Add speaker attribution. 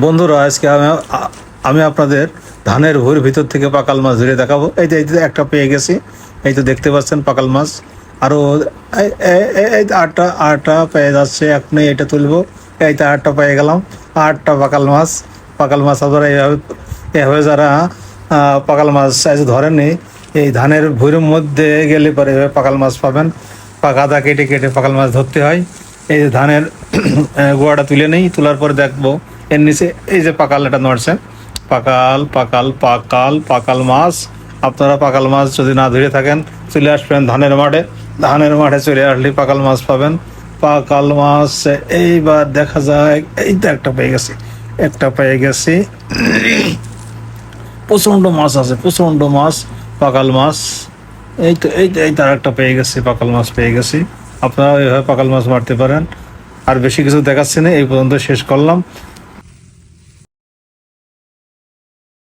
Speaker 1: বন্ধুরা, আজকে আমি আপনাদের ধানের ভুঁড়ির ভিতর থেকে পাকাল মাছ ধরে দেখাবো। এই যে একটা পেয়ে গেছি। এই তো দেখতে পাচ্ছেন পাকাল মাছ। আরও এই আটটা আটটা পেয়ে যাচ্ছে। এখন এটা তুলবো। এই তো আটটা পেয়ে গেলাম। আটটা পাকাল মাছ আবার এভাবে যারা পাকাল মাছ আজ ধরেননি, এই ধানের ভুঁড়ির মধ্যে গেলে পরে এভাবে পাকাল মাছ পাবেন। গাদা কেটে কেটে পাকাল মাছ ধরতে হয়। এই যে ধানের গোয়াটা তুলে নেই, তোলার পরে দেখবো এর নিচে এই যে পাকাল এটা নড়ছে। পাকাল মাছ। আপনারা পাকাল মাছ যদি না ধরে থাকেন, চলে আসবেন ধানের মাঠে চলে আসলে পাকাল মাছ পাবেন। পাকাল মাছ এইবার দেখা যায়। এই তো একটা পেয়ে গেছি। প্রচণ্ড মাছ আছে, প্রচণ্ড মাছ। পাকাল মাছ এই তার একটা পেয়ে গেছি, পাকাল মাছ পেয়ে গেছি। আপনারা এইভাবে পাকাল মাছ মারতে পারেন। আর বেশি কিছু দেখাচ্ছি না, এই পর্যন্ত শেষ করলাম।